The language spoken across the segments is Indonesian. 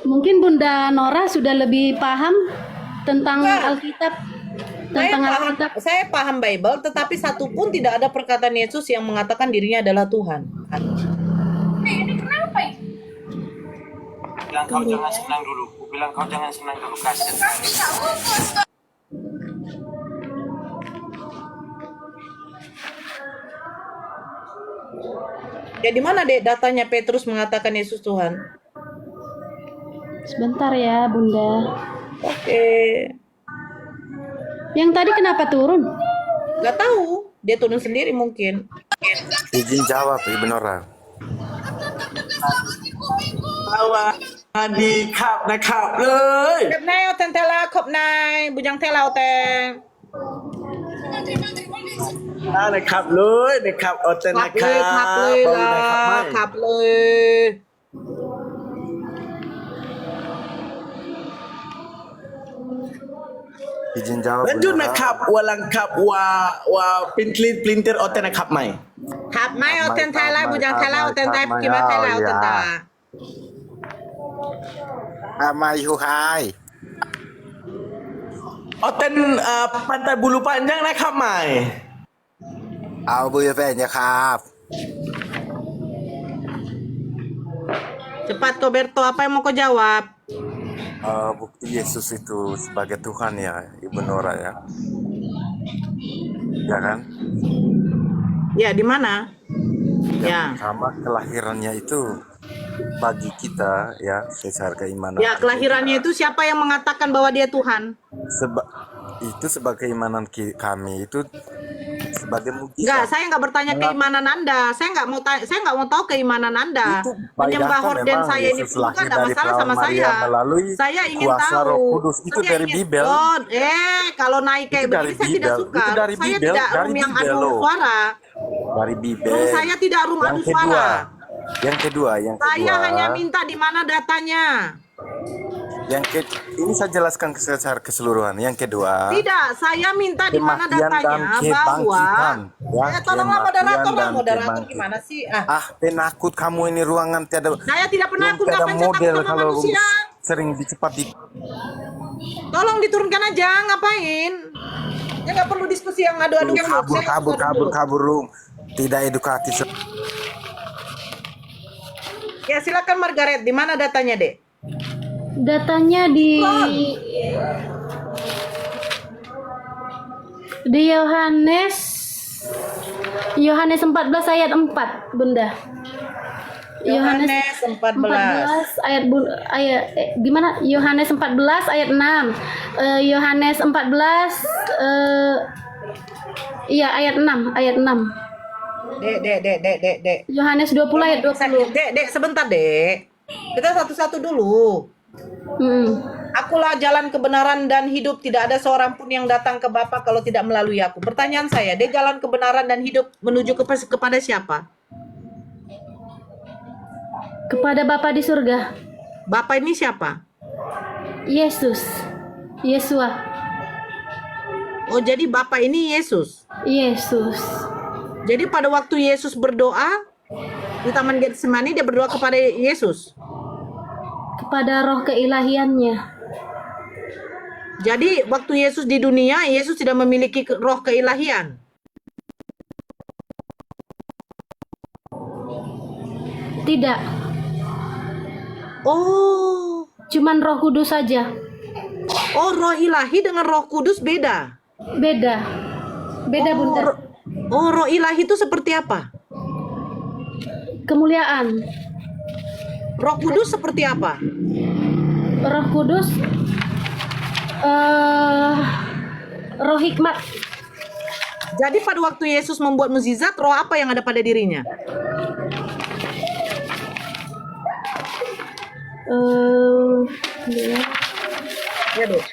Mungkin Bunda Nora sudah lebih paham tentang Enggak, Alkitab, tentang Alkitab. saya paham Bible, tetapi satu pun tidak ada perkataan Yesus yang mengatakan dirinya adalah Tuhan. Bilang kau jangan senang dulu. Ku bilang kau jangan senang dulu. Kasih. Ya di mana dek datanya Petrus mengatakan Yesus Tuhan? Sebentar ya, Bunda. Oke, Yang tadi kenapa turun? nggak tahu. Dia turun sendiri mungkin. Izin jawab, Ibu Nora. สวัสดีครับนะครับเลย Kep nai oten tela kop nai, bujang tela oten. นะครับเลยนะครับอดเจนนะ Kap ครั le บ lah, kap le. Izin jawab, แล้ว Bu จุด Nora. นะครับวาลังครับว่าปินคลีนปลินเตอร์อดเจนนะครับไหม Kap mai oten tela, bujang tela oten tai, gimana tela oten ta. Amai Huhai. อดเจนpantai bulu panjang นะครับไหม Au Bu ya Kap. Cepat kau Berto, apa yang mau kau jawab? Bukti Yesus itu sebagai Tuhan ya, Ibu Nora ya. Ya kan? Ya, di mana? Yang Ya. pertama kelahirannya itu bagi kita ya secara keimanan. Ya, kelahirannya itu siapa yang mengatakan bahwa dia Tuhan? Itu sebagai keimanan kami itu sebagai Enggak, mujizat. saya nggak bertanya keimanan Anda. Saya nggak mau tahu keimanan Anda. Itu Menyembah data horden memang saya ini Yesus pun lahir ada dari masalah sama perawan Maria saya. melalui Saya ingin kuasa tahu. Roh Kudus. Itu Saya dari ingin- Bibel. Oh, kalau naik kayak Itu dari begini saya tidak Bibel. suka. Itu dari Saya Bibel. tidak Dari room yang Bibel adu loh. suara. Dari Bibel. Room saya tidak room Yang adu kedua, suara. yang kedua, Saya hanya minta di mana datanya. ini saya jelaskan secara keseluruhan. Yang kedua, Tidak, saya minta di mana kematian dan datanya kebangkitan. bahwa tolonglah moderator lah, dan moderator kebangkitan. gimana sih? Penakut kamu ini ruangan tiada. Saya tidak penakut, belum nggak tiada pencet aku model sama kalau manusia. sering dicepat di. Tolong diturunkan aja, ngapain? Ya nggak perlu diskusi yang adu-adu. Kabur room. Tidak edukatif. Ya silakan Margaret, di mana datanya, Dek? Datanya di Yohanes 14 ayat 4, Bunda. Yohanes 14. Gimana? Yohanes 14 ayat 6. Yohanes 14 iya ayat 6, Dek. Yohanes 20 ayat 20. Dek, sebentar, Dek. Kita satu-satu dulu. Akulah jalan kebenaran dan hidup, tidak ada seorang pun yang datang ke Bapa kalau tidak melalui aku. Pertanyaan saya, Dek, jalan kebenaran dan hidup menuju kepada siapa? Kepada Bapa di surga. Bapa ini siapa? Yesus. Yesua. Oh, jadi Bapa ini Yesus. Yesus. Jadi pada waktu Yesus berdoa di Taman Getsemani, dia berdoa kepada Yesus. Kepada roh keilahiannya. Jadi waktu Yesus di dunia, Yesus tidak memiliki roh keilahian. Tidak. Oh, Cuman Roh Kudus saja. oh, roh ilahi dengan roh kudus beda. Beda. Beda, Bunda. Oh, roh ilahi itu seperti apa? Kemuliaan. Roh kudus seperti apa? Roh Kudus roh hikmat. Jadi pada waktu Yesus membuat mukjizat, roh apa yang ada pada dirinya? Ya, Dek.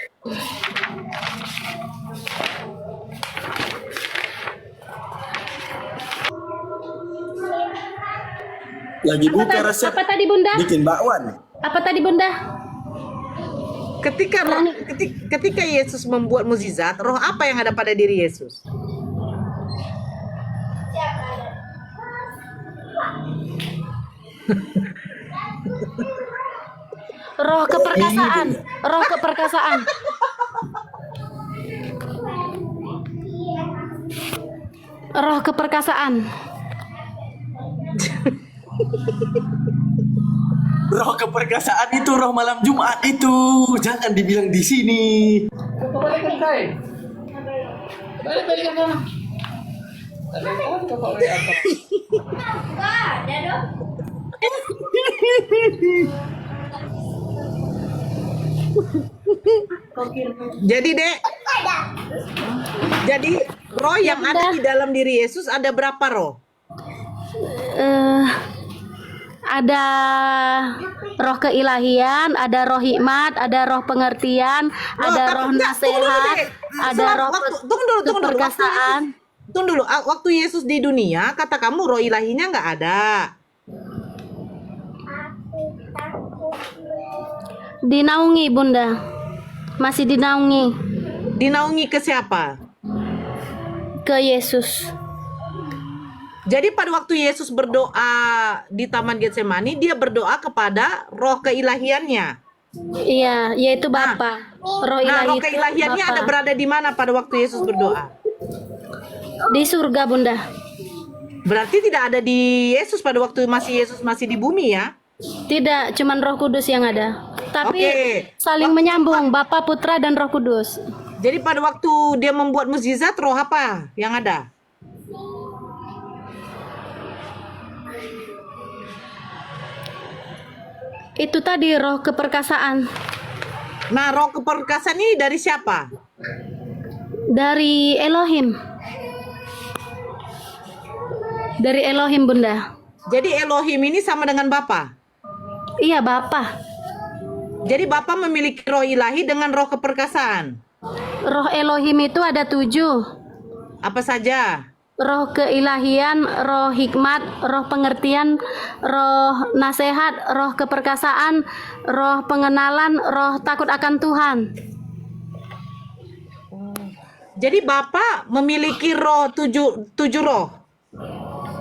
lagi buka resep Apa tadi, Bunda? bikin bakwan. Apa tadi, Bunda? Ketika Yesus membuat mukjizat, roh apa yang ada pada diri Yesus? Roh keperkasaan. Roh keperkasaan. Roh keperkasaan. Roh keperkasaan itu roh malam Jumat itu. Jangan dibilang di sini. Jadi Dek, jadi roh yang ada di dalam diri Yesus ada berapa roh? Eh, ada roh keilahian, ada roh hikmat, ada roh pengertian, ada tapi roh enggak, tunggu dulu, nasihat, Dek. ada roh Tunggu dulu. keperkasaan. Tunggu dulu, waktu Yesus di dunia, kata kamu roh ilahinya nggak ada. Dinaungi Bunda, masih dinaungi Dinaungi ke siapa? ke Yesus. Jadi pada waktu Yesus berdoa di Taman Getsemani, dia berdoa kepada roh keilahiannya. Iya, yaitu Bapa. Roh Nah, ilahi roh itu keilahiannya Bapa. ada berada di mana pada waktu Yesus berdoa? Di surga Bunda. Berarti tidak ada di Yesus pada waktu Yesus masih di bumi ya? Tidak, cuman Roh Kudus yang ada. Tapi Oke. saling menyambung, Bapa, Putra, dan Roh Kudus. Jadi pada waktu dia membuat mukjizat, roh apa yang ada? Itu tadi roh keperkasaan Nah, roh keperkasaan ini dari siapa? dari Elohim. Dari Elohim Bunda. Jadi Elohim ini sama dengan Bapa. Iya, Bapa. Jadi Bapa memiliki roh ilahi dengan roh keperkasaan. Roh Elohim itu ada 7. Apa saja? Roh keilahian, roh hikmat, roh pengertian, roh nasihat, roh keperkasaan, roh pengenalan, roh takut akan Tuhan. Jadi Bapa memiliki roh tujuh roh.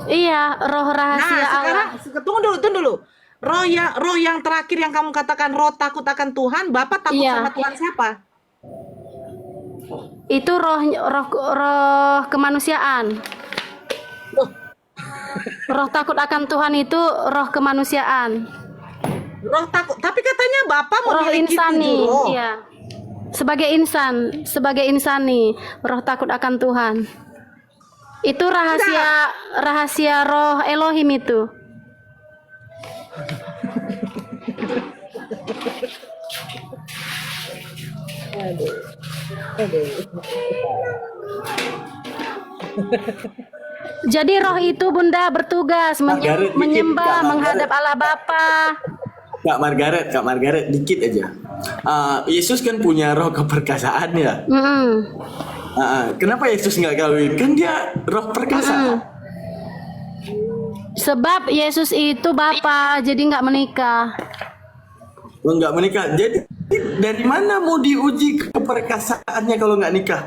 Iya, roh rahasia Allah. Sekarang tunggu dulu. Roh yang terakhir yang kamu katakan roh takut akan Tuhan, Bapak takut Iya. sama Tuhan siapa? Itu roh kemanusiaan. Roh takut akan Tuhan itu roh kemanusiaan. Roh takut, tapi katanya Bapak Roh memiliki insani, 7 roh. iya. Sebagai insani, roh takut akan Tuhan. Itu rahasia roh Elohim itu. Jadi roh itu Bunda bertugas Margaret, dikit, menyembah Kak menghadap Allah Bapa. Kak Margaret, dikit aja. Yesus kan punya roh keperkasaan ya. Kenapa Yesus nggak kawin? Kan dia roh perkasa. Sebab Yesus itu Bapa, jadi nggak menikah. Oh, nggak menikah. Jadi dari mana mau diuji keperkasaannya kalau nggak nikah?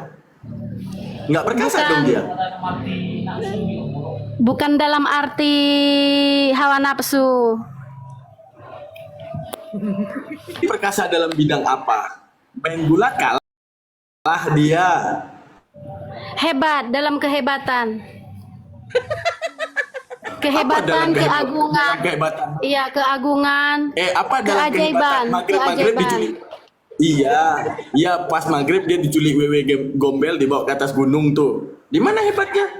Nggak perkasa Bukan. dong dia. Bukan dalam arti hawa nafsu. Perkasa dalam bidang apa? Main gulat kalah dia. Hebat dalam kehebatan. Apa dalam Keagungan. kehebatan? Iya, keagungan. Apa dalam Keajaiban, kehebatan? Maghrib diculik. Iya, pas maghrib dia diculik wewe gombel dibawa ke atas gunung tuh. Di mana hebatnya?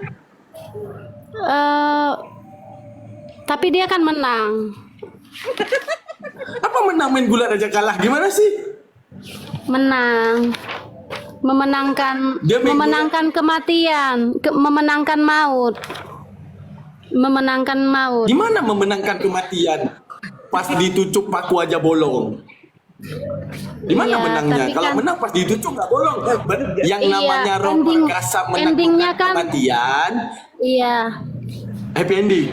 Tapi dia kan menang. Apa menang main gulat aja kalah? Gimana sih? Menang. Dia main Memenangkan kematian, memenangkan maut. Memenangkan maut. Gimana memenangkan kematian? Pas ditucuk paku aja bolong. Di mana Iya, menangnya? tapi Kalau kan- menang pas ditucuk nggak bolong. Yang Iya, namanya roh perkasa endingnya menaklukkan kan- kematian, Iya. happy ending.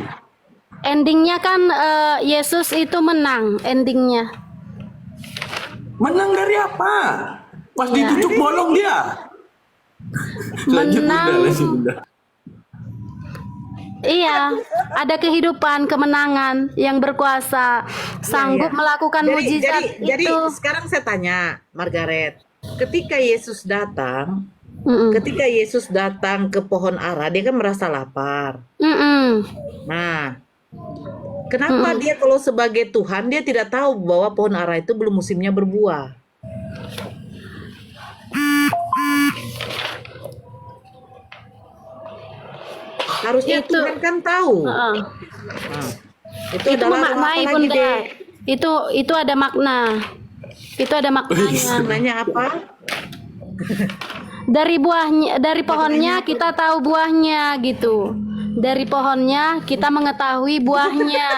Endingnya kan Yesus itu menang endingnya. Menang dari apa? Pas Iya. ditucuk bolong dia. Lanjut, Menang. Bunda, lanjut, Bunda. Iya, ada kehidupan, kemenangan yang berkuasa, sanggup iya. melakukan mujizat Jadi itu. sekarang saya tanya, Margaret, ketika Yesus datang, Mm-mm. ketika Yesus datang ke pohon ara, dia kan merasa lapar. Mm-mm. Nah, kenapa dia kalau sebagai Tuhan dia tidak tahu bahwa pohon ara itu belum musimnya berbuah? Harusnya Itu. Tuhan kan tahu. Heeh. Nah, itu Itu adalah roh apa memaknai lagi, Bunda. Dek? Itu ada makna. Itu ada maknanya. Sebenarnya apa? Dari buahnya, dari pohonnya kita tahu buahnya gitu. Dari pohonnya kita mengetahui buahnya.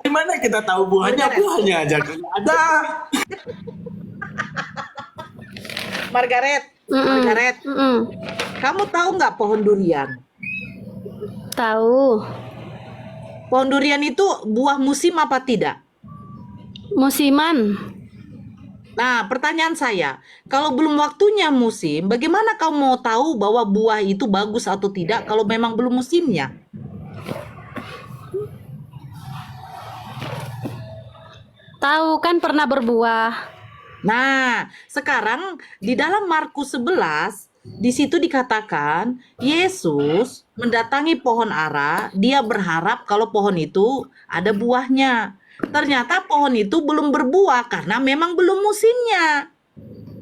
Gimana kita tahu buahnya? Buahnya aja nggak ada. Margaret, Mm-mm. Margaret, Mm-mm. kamu tahu nggak pohon durian? Tahu. Pohon durian itu buah musim apa tidak? Musiman. Nah, pertanyaan saya, kalau belum waktunya musim, bagaimana kamu mau tahu bahwa buah itu bagus atau tidak kalau memang belum musimnya? Tahu kan pernah berbuah. Nah, sekarang di dalam Markus 11, di situ dikatakan Yesus mendatangi pohon ara, dia berharap kalau pohon itu ada buahnya. Ternyata pohon itu belum berbuah karena memang belum musimnya.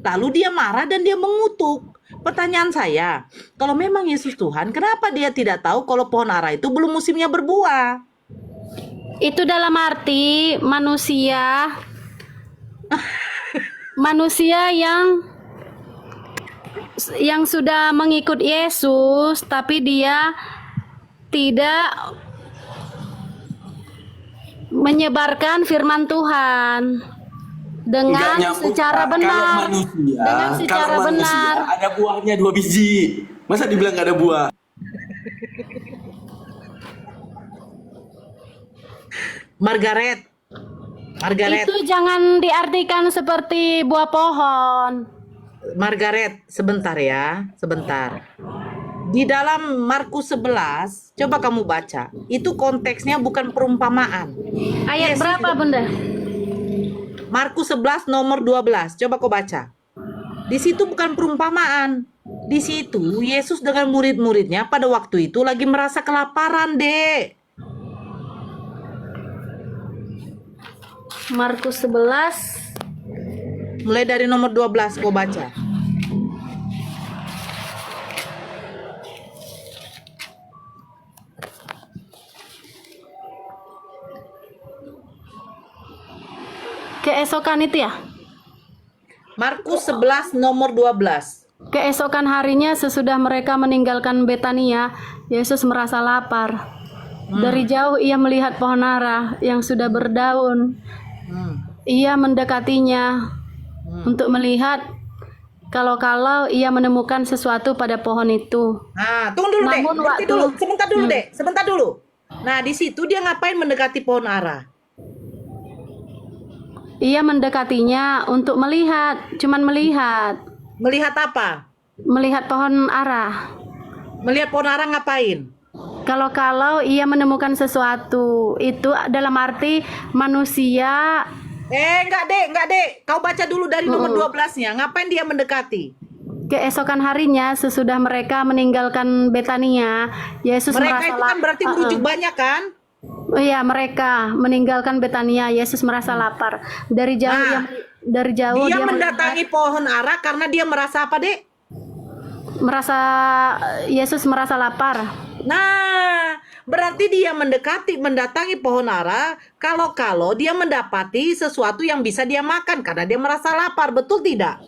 Lalu dia marah dan dia mengutuk. Pertanyaan saya, kalau memang Yesus Tuhan, kenapa dia tidak tahu kalau pohon ara itu belum musimnya berbuah? Itu dalam arti manusia yang sudah mengikut Yesus tapi dia tidak menyebarkan firman Tuhan dengan Nggak nyambung, secara Pak. benar. Dengan Kalau secara manusia benar. ada buahnya 2 biji. Masa dibilang nggak ada buah? Margaret, Margaret, Itu jangan diartikan seperti buah pohon. Margaret, sebentar ya, sebentar. Di dalam Markus 11, coba kamu baca. Itu konteksnya bukan perumpamaan. Ayat Yesus berapa, Bunda? Markus 11 nomor 12. Coba kau baca. Di situ bukan perumpamaan. Di situ Yesus dengan murid-muridnya pada waktu itu lagi merasa kelaparan, Dek. Markus 11 Mulai dari nomor 12 kau baca. keesokan itu ya. Markus 11 nomor 12. Keesokan harinya sesudah mereka meninggalkan Betania, Yesus merasa lapar. Dari jauh ia melihat pohon ara yang sudah berdaun. Ia mendekatinya untuk melihat kalau ia menemukan sesuatu pada pohon itu. Nah, tunggu dulu, Dek. Namun Berhenti waktu- dulu. Sebentar dulu, Dek. Sebentar dulu. Nah, di situ dia ngapain mendekati pohon ara? Ia mendekatinya untuk melihat, cuman melihat. Melihat apa? Melihat pohon ara. Melihat pohon ara ngapain? Kalau ia menemukan sesuatu, itu dalam arti manusia. Enggak, Dek. Kau baca dulu dari nomor 12-nya. Ngapain dia mendekati? Keesokan harinya sesudah mereka meninggalkan Betania, Yesus Mereka merasa itu kan berarti merujuk banyak kan? Oh iya, mereka meninggalkan Betania, Yesus merasa lapar. Dari jauh Nah, Dia dia mendatangi pohon ara karena dia merasa apa, Dek? Yesus merasa lapar. Nah, berarti dia mendatangi pohon ara kalau dia mendapati sesuatu yang bisa dia makan karena dia merasa lapar, betul tidak?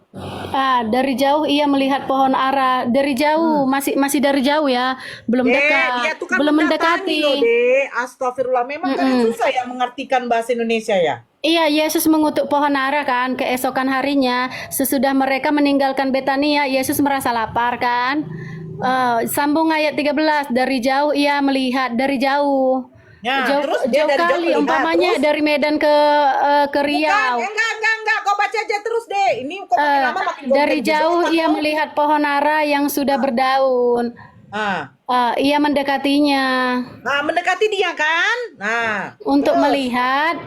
Dari jauh ia melihat pohon ara, dari jauh, masih dari jauh ya, belum dekat, Dia tuh kan belum mendatangi mendekati. loh, Dek. Astagfirullah, memang kalian susah ya mengartikan bahasa Indonesia ya. Iya, Yesus mengutuk pohon ara kan. Keesokan harinya sesudah mereka meninggalkan Betania, Yesus merasa lapar kan. Sambung ayat 13, dari jauh ia melihat, dari jauh. Ya, jauh, terus dia jauh dari jauh kali melihat, umpamanya terus? dari Medan ke Riau. Enggak, kau baca aja terus, Dek. Ini kok makin lama makin Dari gonceng. jauh Jauh, ia kok. melihat pohon ara yang sudah berdaun. Ah. Ia mendekatinya Nah, mendekati dia kan? Nah, untuk melihat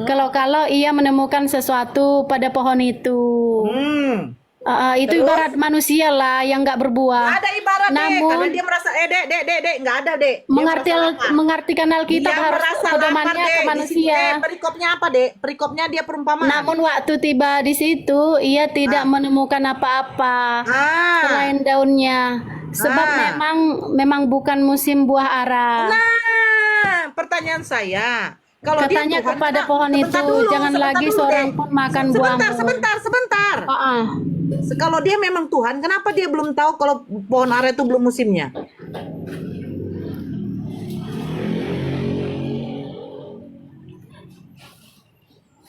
kalau ia menemukan sesuatu pada pohon itu. Itu Terus? ibarat manusia lah yang nggak berbuah. Nggak ada ibarat dek, karena Namun dia merasa dek, nggak ada dek. Dia merasa lapar. mengartikan Alkitab Dia harus merasa lapar pedomannya dek. ke Di sini, manusia. perikopnya apa dek? Perikopnya dia perumpamaan. Namun waktu tiba di situ ia tidak menemukan apa-apa selain daunnya, sebab memang bukan musim buah ara. Nah, pertanyaan saya, kalau dia Katanya Tuhan, kepada pohon sebentar itu, jangan lagi dulu, seorang Dek. pun makan Sebentar, buahmu. sebentar. Kalau dia memang Tuhan, kenapa dia belum tahu kalau pohon ara itu belum musimnya?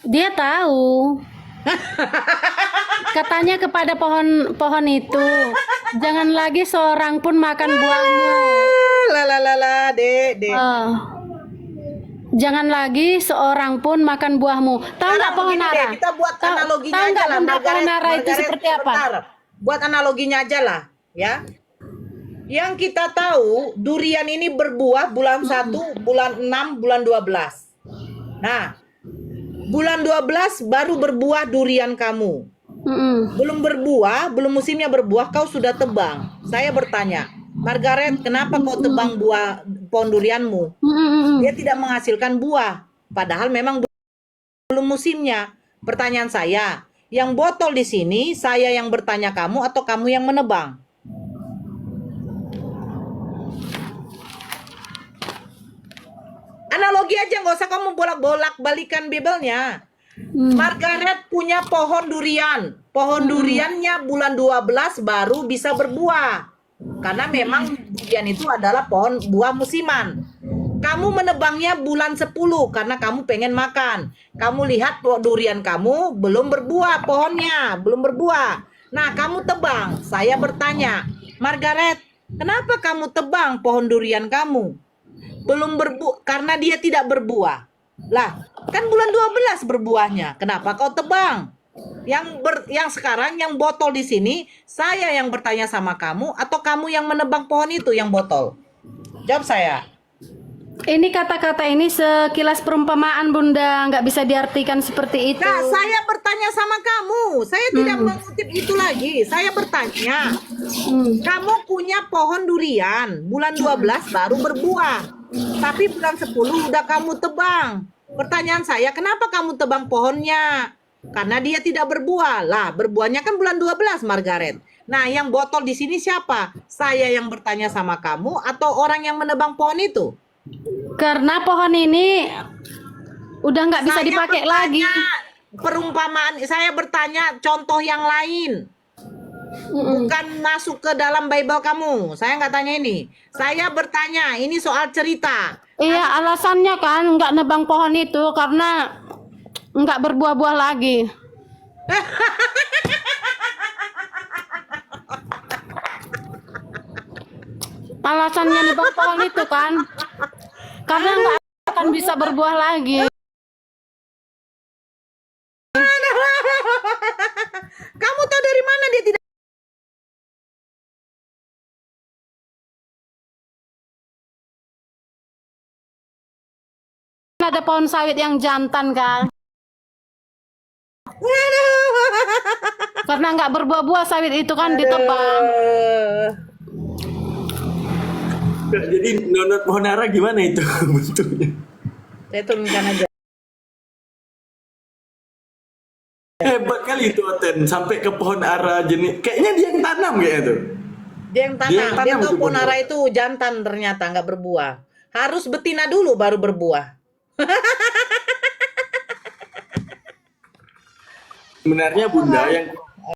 Dia tahu. Katanya kepada pohon itu, jangan lagi seorang pun makan buahmu. Dek. Jangan lagi seorang pun makan buahmu. Tahu nggak pohon begini, ara? Dek, kita buat analoginya Tahu aja nggak lah. benda pohon ara itu seperti apa? Sebentar. Buat analoginya aja lah, ya. Yang kita tahu, durian ini berbuah bulan 1, bulan 6, bulan 12. Nah, bulan 12 baru berbuah durian kamu. Belum berbuah, belum musimnya berbuah, kau sudah tebang. Saya bertanya, Margaret, kenapa kau tebang buah pohon durianmu? Dia tidak menghasilkan buah, padahal memang belum musimnya. Pertanyaan saya, yang botol di sini, saya yang bertanya kamu atau kamu yang menebang? Analogi aja, nggak usah kamu bolak-bolak balikan Bibelnya. Margaret punya pohon durian. Pohon duriannya bulan 12 baru bisa berbuah. Karena memang durian itu adalah pohon buah musiman. Kamu menebangnya bulan 10 karena kamu pengen makan. Kamu lihat durian kamu belum berbuah pohonnya, belum berbuah. Nah, kamu tebang. Saya bertanya, Margaret, kenapa kamu tebang pohon durian kamu? Belum berbuah karena dia tidak berbuah. Lah, kan bulan 12 berbuahnya. Kenapa kau tebang? Yang sekarang yang botol di sini, saya yang bertanya sama kamu atau kamu yang menebang pohon itu yang botol? Jawab saya. Ini kata-kata ini sekilas perumpamaan Bunda, nggak bisa diartikan seperti itu. Nah, saya bertanya sama kamu. Saya tidak mengutip itu lagi. Saya bertanya, kamu punya pohon durian, bulan 12 baru berbuah. Tapi bulan 10 udah kamu tebang. Pertanyaan saya, kenapa kamu tebang pohonnya? Karena dia tidak berbuah. Lah, berbuahnya kan bulan 12, Margaret. Nah, yang botol di sini siapa? Saya yang bertanya sama kamu atau orang yang menebang pohon itu? Karena pohon ini udah nggak bisa Saya dipakai bertanya lagi. Perumpamaan, saya bertanya contoh yang lain. Bukan masuk ke dalam Bible kamu. Saya nggak tanya ini. Saya bertanya, ini soal cerita. Iya, alasannya kan nggak nebang pohon itu karena nggak berbuah-buah lagi. Alasannya nebang pohon itu kan karena nggak akan bisa berbuah lagi. Kamu tahu dari mana dia tidak? Ada pohon sawit yang jantan kan? Karena nggak berbuah-buah sawit itu kan ditebang. Jadi donat pohon ara gimana itu bentuknya? Saya turunkan aja. Hebat kali itu Oten, sampai ke pohon ara jenis. Kayaknya dia yang tanam kayak itu. Dia yang tanam. Dia tanam tahu itu pohon pohon ara itu jantan ternyata nggak berbuah. Harus betina dulu baru berbuah. Sebenarnya Bunda yang